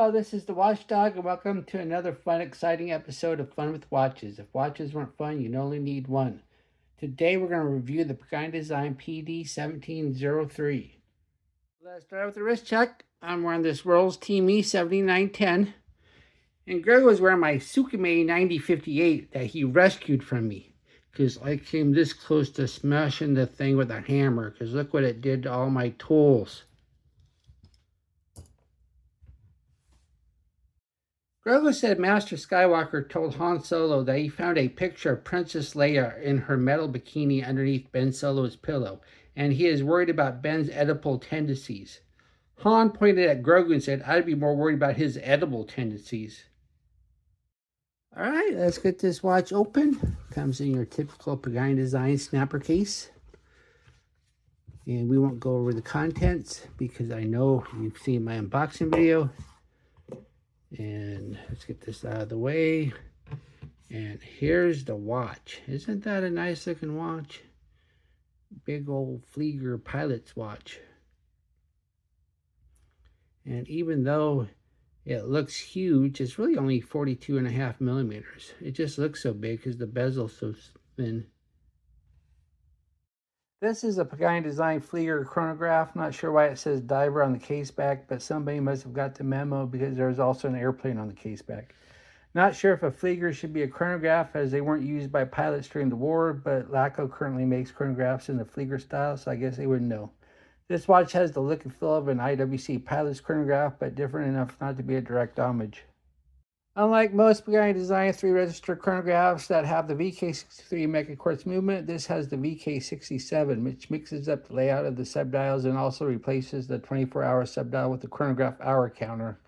Hello, this is the Watchdog, and welcome to another fun, exciting episode of Fun with Watches. If watches weren't fun, you'd only need one. Today, we're going to review the Pagani Desing PD1703. Let's start with the wrist check. I'm wearing this Rolls Team E7910, and Greg was wearing my Tsukime 9058 that he rescued from me, because I came this close to smashing the thing with a hammer, because look what it did to all my tools. Grogu said Master Skywalker told Han Solo that he found a picture of Princess Leia in her metal bikini underneath Ben Solo's pillow, and he is worried about Ben's edible tendencies. Han pointed at Grogu and said, I'd be more worried about his edible tendencies. All right, let's get this watch open. Comes in your typical Pagani Desing snapper case. And we won't go over the contents because I know you've seen my unboxing video. And let's get this out of the way. And here's the watch. Isn't that a nice looking watch? Big old Flieger pilot's watch. And even though it looks huge, it's really only 42.5 millimeters. It just looks so big because the bezel's so thin. This is a Pagani Desing Flieger chronograph. Not sure why it says diver on the case back, but somebody must have got the memo because there's also an airplane on the case back. Not sure if a Flieger should be a chronograph as they weren't used by pilots during the war, but Laco currently makes chronographs in the Flieger style, so I guess they would know. This watch has the look and feel of an IWC pilot's chronograph, but different enough not to be a direct homage. Unlike most Pagani Desing 3-register chronographs that have the VK63 Mecha Quartz movement, this has the VK67, which mixes up the layout of the subdials and also replaces the 24-hour subdial with the chronograph hour counter.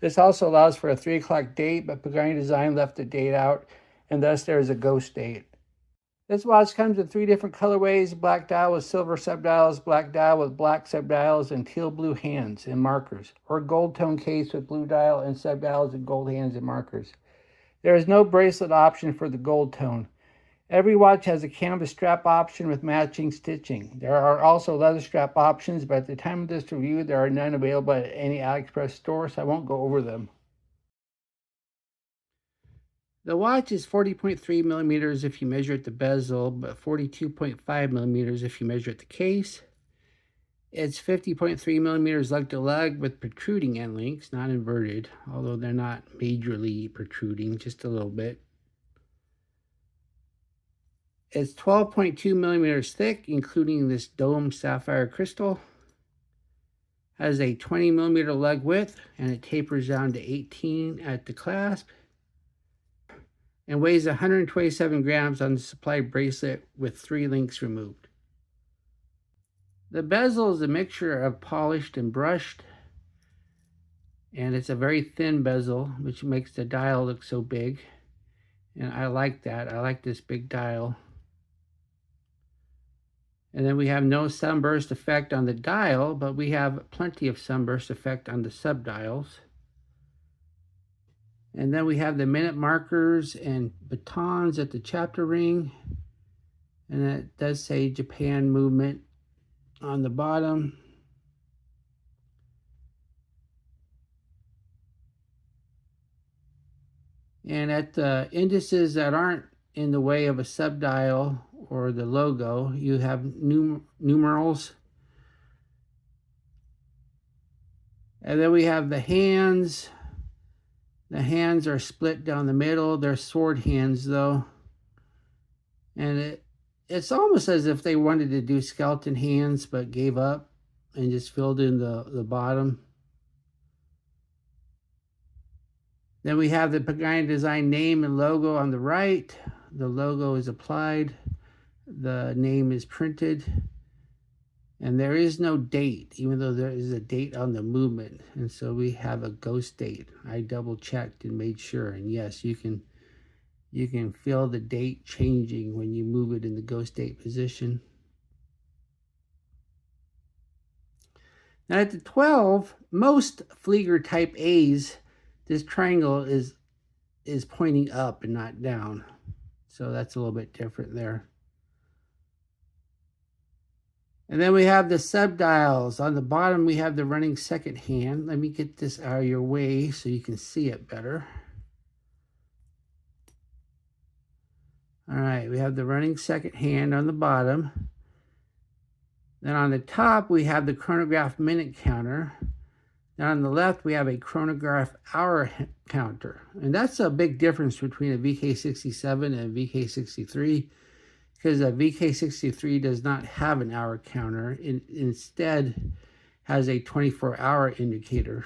This also allows for a 3 o'clock date, but Pagani Desing left the date out, and thus there is a ghost date. This watch comes in 3 different colorways: black dial with silver subdials, black dial with black subdials and teal blue hands and markers, or gold tone case with blue dial and subdials and gold hands and markers. There is no bracelet option for the gold tone. Every watch has a canvas strap option with matching stitching. There are also leather strap options, but at the time of this review, there are none available at any AliExpress store, so I won't go over them. The watch is 40.3 millimeters if you measure at the bezel, but 42.5 millimeters if you measure at the case. It's 50.3 millimeters lug to lug with protruding end links, not inverted, although they're not majorly protruding, just a little bit. It's 12.2 millimeters thick, including this dome sapphire crystal. Has a 20 millimeter lug width, and it tapers down to 18 at the clasp, and weighs 127 grams on the supply bracelet with 3 links removed. The bezel is a mixture of polished and brushed, and it's a very thin bezel, which makes the dial look so big, and I like that. I like this big dial. And then we have no sunburst effect on the dial, but we have plenty of sunburst effect on the subdials. And then we have the minute markers and batons at the chapter ring. And it does say Japan movement on the bottom. And at the indices that aren't in the way of a subdial or the logo, you have numerals. And then we have the hands. The hands are split down the middle. They're sword hands, though. And it's almost as if they wanted to do skeleton hands, but gave up and just filled in the bottom. Then we have the Pagani Desing name and logo on the right. The logo is applied. The name is printed. And there is no date, even though there is a date on the movement. And so we have a ghost date. I double checked and made sure. And yes, you can feel the date changing when you move it in the ghost date position. Now at the 12, most Flieger type A's, this triangle is pointing up and not down. So that's a little bit different there. And then we have the subdials. On the bottom, we have the running second hand. Let me get this out of your way so you can see it better. All right, we have the running second hand on the bottom. Then on the top, we have the chronograph minute counter. Then on the left, we have a chronograph hour counter. And that's a big difference between a VK67 and a VK63, because a VK63 does not have an hour counter. It instead has a 24-hour indicator.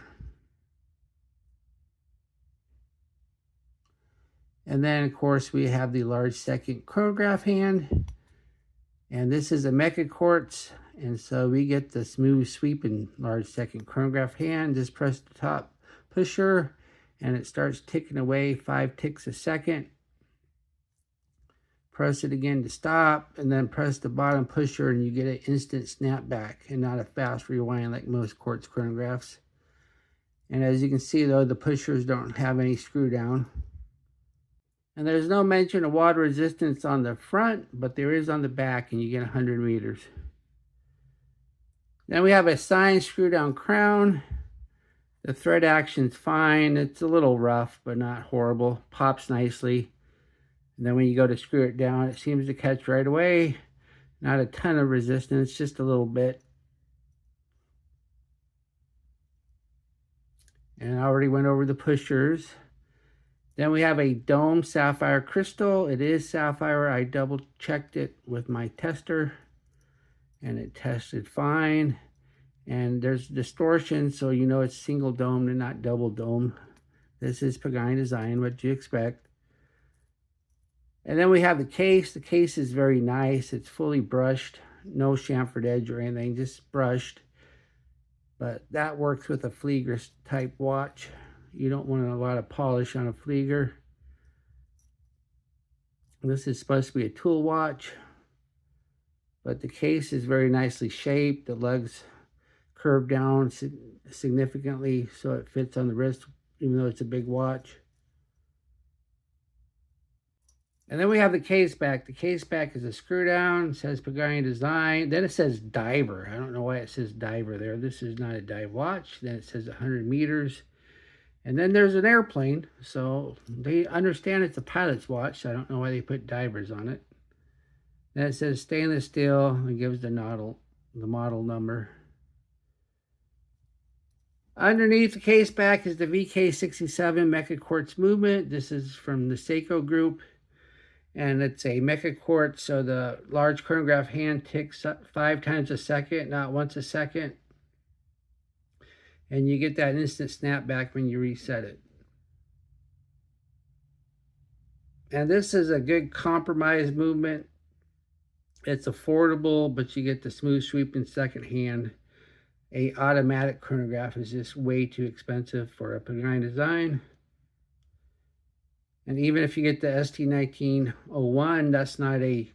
And then, of course, we have the large second chronograph hand. And this is a Mecha Quartz. And so we get the smooth sweeping large second chronograph hand. Just press the top pusher and it starts ticking away 5 ticks a second. Press it again to stop, and then press the bottom pusher and you get an instant snapback and not a fast rewind like most quartz chronographs. And as you can see though, the pushers don't have any screw down. And there's no mention of water resistance on the front, but there is on the back, and you get 100 meters. Then we have a signed screw down crown. The thread action's fine. It's a little rough, but not horrible. Pops nicely. And then when you go to screw it down, it seems to catch right away. Not a ton of resistance, just a little bit. And I already went over the pushers. Then we have a dome sapphire crystal. It is sapphire. I double checked it with my tester and it tested fine. And there's distortion, so you know it's single dome and not double dome. This is Pagani Design, what you expect. And then we have the case. The case is very nice. It's fully brushed, no chamfered edge or anything, just brushed. But that works with a Flieger type watch. You don't want a lot of polish on a Flieger. This is supposed to be a tool watch, but the case is very nicely shaped. The lugs curve down significantly so it fits on the wrist, even though it's a big watch. And then we have the case back. The case back is a screw down. It says Pagani Design. Then it says diver. I don't know why it says diver there. This is not a dive watch. Then it says 100 meters. And then there's an airplane. So they understand it's a pilot's watch. I don't know why they put divers on it. Then it says stainless steel and gives the model number. Underneath the case back is the VK67 Mecha Quartz movement. This is from the Seiko group. And it's a Mecha Quartz, so the large chronograph hand ticks 5 times a second, not once a second. And you get that instant snapback when you reset it. And this is a good compromise movement. It's affordable, but you get the smooth sweeping second hand. A automatic chronograph is just way too expensive for a Pagani Design. And even if you get the ST1901, that's not a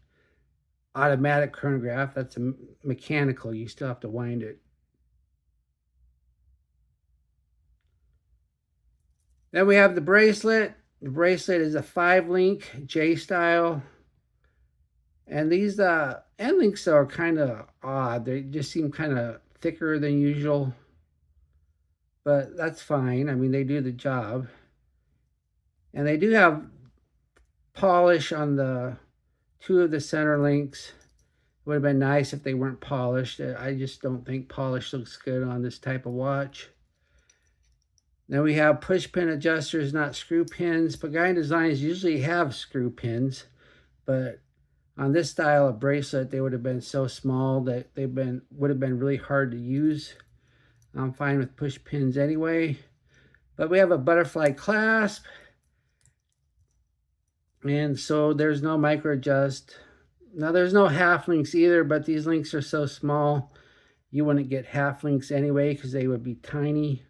automatic chronograph. That's a mechanical. You still have to wind it. Then we have the bracelet. The bracelet is a 5-link J style. And these end links are kind of odd. They just seem kind of thicker than usual. But that's fine. I mean, they do the job. And they do have polish on the 2 of the center links. It would have been nice if they weren't polished. I just don't think polish looks good on this type of watch. Then we have push pin adjusters, not screw pins. Pagani Designs usually have screw pins, but on this style of bracelet, they would have been so small that would have been really hard to use. I'm fine with push pins anyway. But we have a butterfly clasp. And so there's no micro adjust. Now there's no half links either, but these links are so small, you wouldn't get half links anyway because they would be tiny.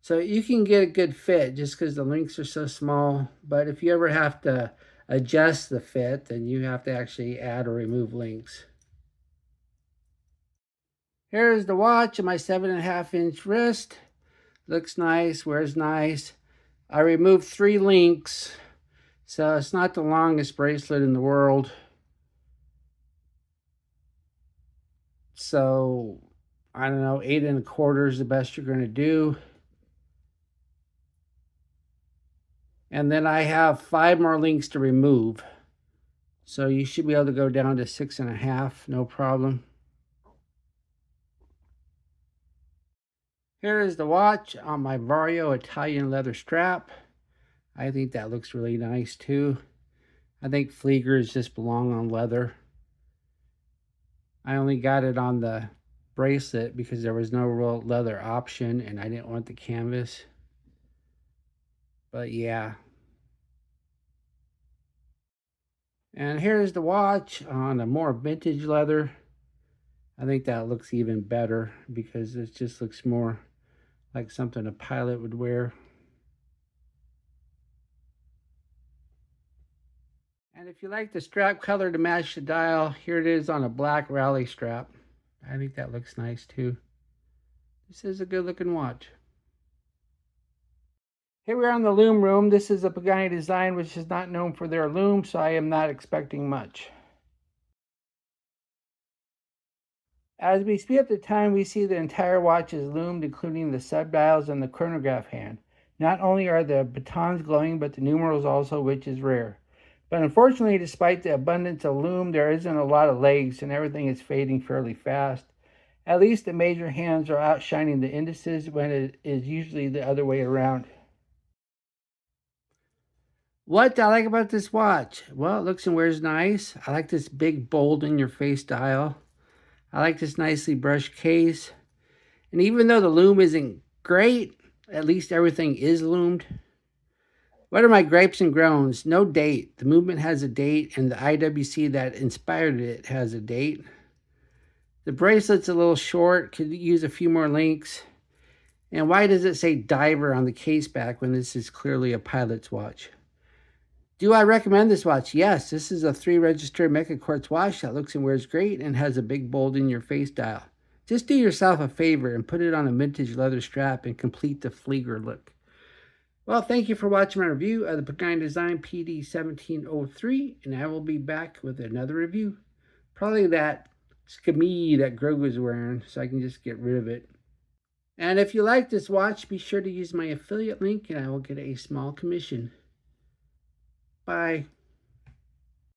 So you can get a good fit just because the links are so small. But if you ever have to adjust the fit, then you have to actually add or remove links. Here's the watch on my 7.5-inch wrist. Looks nice, wears nice. I removed 3 links, so it's not the longest bracelet in the world. So, I don't know, 8 1/4 is the best you're going to do. And then I have 5 more links to remove. So you should be able to go down to 6 1/2, no problem. Here is the watch on my Vario Italian leather strap. I think that looks really nice too. I think Fleegers just belong on leather. I only got it on the bracelet because there was no real leather option and I didn't want the canvas. But yeah. And here's the watch on a more vintage leather. I think that looks even better because it just looks more like something a pilot would wear. And if you like the strap color to match the dial, here it is on a black rally strap. I think that looks nice too. This is a good looking watch. Here we are in the loom room. This is a Pagani design which is not known for their loom, so I am not expecting much. As we speed up the time, we see the entire watch is loomed, including the subdials and the chronograph hand. Not only are the batons glowing, but the numerals also, which is rare. But unfortunately, despite the abundance of loom, there isn't a lot of legs and everything is fading fairly fast. At least the major hands are outshining the indices when it is usually the other way around. What I like about this watch? Well, it looks and wears nice. I like this big, bold, in-your-face dial. I like this nicely brushed case. And even though the loom isn't great, at least everything is loomed. What are my gripes and groans? No date. The movement has a date, and the IWC that inspired it has a date. The bracelet's a little short, could use a few more links. And why does it say diver on the case back when this is clearly a pilot's watch? Do I recommend this watch? Yes, this is a 3-register Mecha Quartz watch that looks and wears great and has a big bold in-your-face dial. Just do yourself a favor and put it on a vintage leather strap and complete the Flieger look. Well, thank you for watching my review of the Pagani Design PD1703, and I will be back with another review. Probably that skami that Greg was wearing, so I can just get rid of it. And if you like this watch, be sure to use my affiliate link and I will get a small commission. Bye.